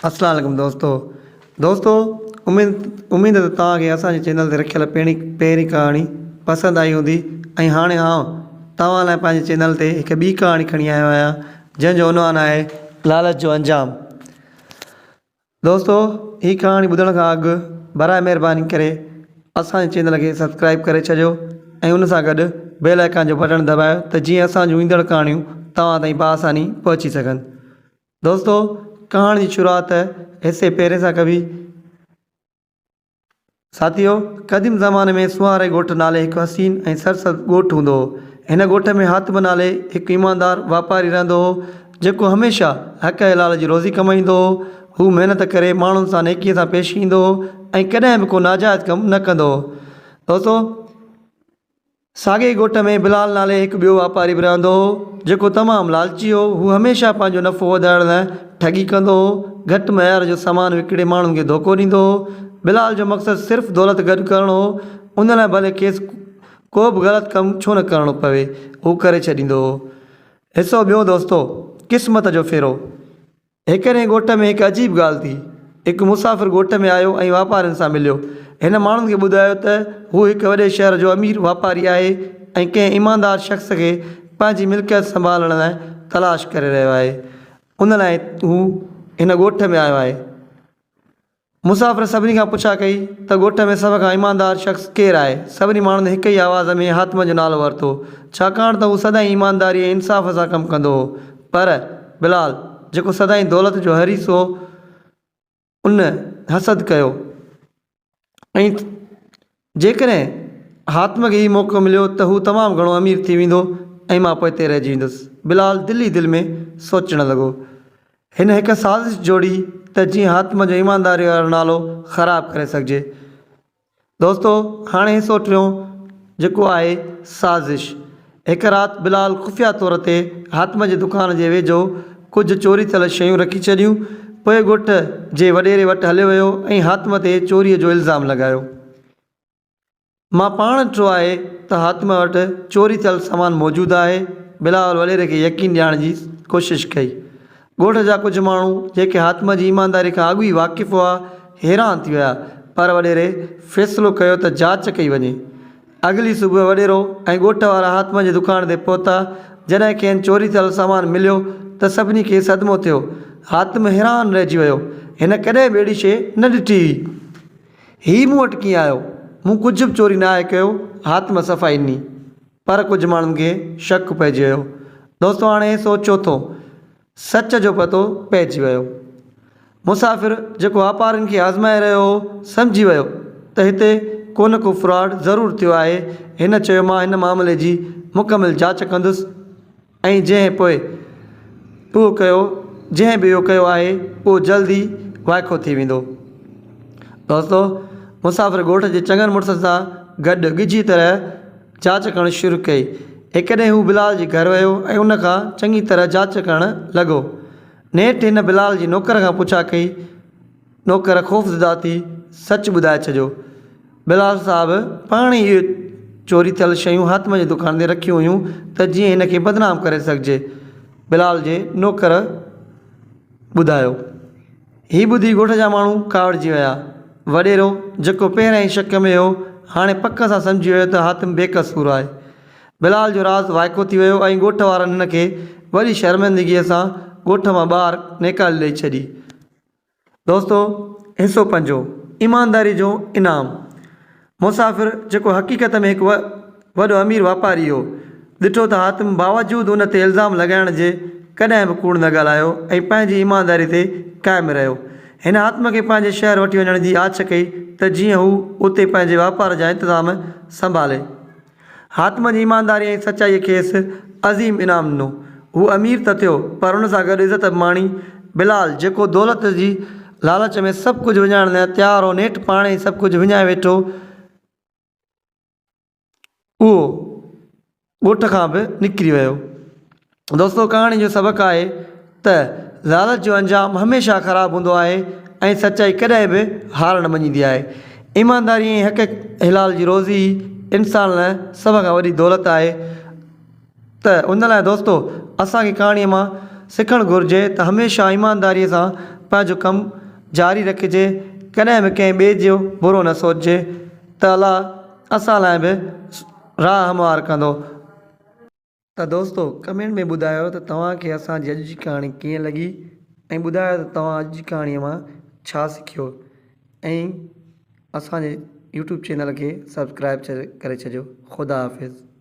अस्सलाम वालेकुम दोस्तों उम्मीद है तव्हांखे असांजे चैनल ते रखियल पहिरीं कहाणी पसंदि आई हूंदी ऐं हाणे तव्हां लाइ पंहिंजे चैनल ते हिकु ॿी कहाणी खणी आयो आहियां जंहिंजो उनवान आहे लालच जो अंजाम। दोस्तों हीअ कहाणी ॿुधण खां अॻु बराए महिरबानी करे असांजे चैनल खे सब्सक्राइब करे छॾियो ऐं उन सां गॾु बेल आइकन जो बटन दबायो त जीअं असां जूं ईंदड़ कहाणियूं तव्हां ताईं बआसानी पहुची सघनि। दोस्तों कहाणी की शुरुआत है इससे पहले सा कभी साथियों कदीम ज़माने में सुहारे गोठ नाले एक हसीन ऐं सरसद गोठ होंदो हो। इन गोठ में हातिम नाले एक ईमानदार वापारी रहंदो हो जेको हमेशा हक़ हलाल जी रोज़ी कमाईंदो हो। हू मेहनत करे माण्हुनि सां नेकीअ सां पेश ईंदो हो ऐं कॾहिं बि को नाजायज़ कमु न कंदो हो। दोस्तों साॻे ॻोठ में बिलाल नाले हिकु ॿियो वापारी बि रहंदो हो जेको तमामु लालची हो। हू हमेशह पंहिंजो नफ़ो वधाइण लाइ ठगी कंदो हो, घटि मयार जो सामान विकिणे माण्हुनि खे धोखो ॾींदो हो। बिलाल जो मक़सदु सिर्फ़ु दौलत गॾु करणो हो, उन लाइ भले खेसि को बि ग़लति कमु छो न करणो पवे हू करे छॾींदो हो। हिसो ॿियो दोस्तों क़िस्मत जो फेरो। हिकिड़े ॻोठ में हिकु अजीब ॻाल्हि थी। हिकु मुसाफ़िर ॻोठ में आयो ऐं वापारियुनि सां मिलियो। हिन माण्हुनि खे ॿुधायो त हू हिकु वॾे शहर जो अमीर वापारी आहे ऐं कंहिं ईमानदार शख़्स खे पंहिंजी मिल्कियत संभालण लाइ तलाश करे रहियो आहे। उन लाइ हू हिन ॻोठ में आयो आहे। मुसाफ़िर सभिनी खां पुछा कई त ॻोठ में सभ खां ईमानदार शख़्स केरु आहे। सभिनी माण्हुनि हिक ई आवाज़ में हातिम जो नालो वरितो छाकाणि त हू सदाईं ईमानदारी ऐं इंसाफ़ सां कमु कंदो हो। पर बिलाल जेको सदाईं दौलत जो हरीस हो उन हसद कयो ऐं जेकॾहिं हातिम खे ई मौक़ो मिलियो त हू तमामु घणो अमीर थी वेंदो ऐं मां पोइ रहिजी वेंदुसि। बिलाल दिलि ई दिलि में सोचणु लॻो। हिन हिकु साज़िश जोड़ी त जीअं हातिम जो ईमानदारी वारो नालो ख़राबु करे सघिजे। दोस्तों हाणे हिसो टियों जेको आहे साज़िश। हिकु राति बिलाल ख़ुफ़िया तौर ते हातिम जे दुकान जे वेझो कुझु चोरी थियल शयूं रखी छॾियूं। पोइ ॻोठ जे वॾेरे वटि हलियो वियो ऐं हातिम ते चोरीअ जो इल्ज़ाम लॻायो। मां पाण ॾिठो आहे त हातिम वटि चोरी थियल सामान मौजूदु आहे। बिलाल वॾेरे खे यकीन ॾियारण जी कोशिशि कई। ॻोठ जा कुझु माण्हू जेके हातिम जी ईमानदारी खां अॻु ई वाक़िफ़ हुआ हैरान थी विया, पर वॾेरे फ़ैसिलो कयो त जांच कई वञे। अॻिली सुबुह वॾेरो ऐं ॻोठ वारा हातिम जी दुकान ते पहुता। जॾहिं खेनि चोरी थियल सामान मिलियो त सभिनी खे सदमो थियो। हातिम हैरान रहिजी वियो, हिन कॾहिं बि अहिड़ी शइ न ॾिठी हुई। हीउ मूं वटि कीअं आयो? मूं कुझु बि चोरी न आहे कयो, हातिम सफ़ाई ॾिनी। पर कुझु माण्हुनि खे शक पइजी वियो। दोस्तों हाणे सोचो थो सच जो पतो पइजी वियो। मुसाफ़िर जेको वापारियुनि खे आज़माए रहियो हो सम्झी वियो त हिते को न को फ्रॉड ज़रूरु थियो आहे। हिन चयो मां हिन मामले जी मुकमिल जांच कंदुसि ऐं जंहिं बि इहो कयो आहे उहो जल्दी वाइको थी वेंदो। दोस्तों मुसाफ़िर ॻोठ जे चङनि मुड़ुसनि सां गॾु ॻिझी तरह जांच करणु शुरू कई। हिकु ॾींहुं हू बिलाल जे घर वियो ऐं उन खां चङी तरह जांच करणु लॻो। नेठि हिन बिलाल जी नौकर खां पुछा कई। नौकर ख़ौफ़ज़दा थी सच ॿुधाए छॾियो। बिलाल साहिबु पाण ई इहे चोरी थियल शयूं हातिम जी दुकान ते रखियूं हुयूं त जीअं हिन खे बदनाम करे सघिजे। बिलाल जे नौकर ॿुधायो। हीउ ॿुधी ॻोठ जा माण्हू कावड़िजी विया। वॾेरो जेको पहिरियां ई शक में हो हाणे पक सां सम्झी वियो त हातिम बेकसूर आहे। बिलाल जो राज़ वाइको थी वियो ऐं ॻोठ वारनि हिन खे वॾी शर्मिंदगीअ सां ॻोठ मां ॿाहिरि निकाले ॾेई छॾी। दोस्तों हिसो पंजो ईमानदारी जो इनाम। मुसाफ़िर जेको हक़ीक़त में हिकु वॾो अमीर वापारी हो ॾिठो त हातिम बावजूदु उन ते इल्ज़ाम लॻाइण जे कॾहिं बि कूड़ न ॻाल्हायो ऐं पंहिंजी ईमानदारी ते क़ाइमु रहियो। हिन हातिम खे पंहिंजे शहर वठी वञण जी आछ कई त जीअं हू उते पंहिंजे वापार जा इंतिज़ाम संभाले। हातिम जी ईमानदारी ऐं सचाईअ खेसि अज़ीम इनाम ॾिनो। हू अमीर त थियो पर उन सां गॾु इज़त बि माणी। बिलाल जेको दौलत जी लालच में सभु कुझु विञाइण लाइ तयारु हो नेठि पाण ई सभु कुझु विञाए वेठो। उहो ॻोठ खां बि निकिरी वियो। दोस्तों कहाणी जो सबक़ु आहे त लालच जो अंजाम हमेशह ख़राबु हूंदो आहे ऐं सचाई कॾहिं बि हार न मञींदी आहे। ईमानदारी ऐं हक़ हलाल जी रोज़ी इंसान लाइ सभ खां वॾी दौलत आहे। त उन लाइ दोस्तों असांखे कहाणीअ मां सिखणु घुरिजे त हमेशह ईमानदारीअ सां पंहिंजो कमु जारी रखिजे, कॾहिं बि कंहिं ॿिए जो बुरो न सोचिजे त अलाह असां लाइ बि राह हमवार कंदो। त दोस्तो कमेंट में ॿुधायो त तव्हांखे असांजी अॼु जी कहाणी कीअं लॻी ऐं ॿुधायो त तव्हां अॼु जी कहाणीअ मां छा सिखियो ऐं असांजे यूट्यूब चैनल खे सब्सक्राइब करे छॾियो। ख़ुदा हाफ़िज़।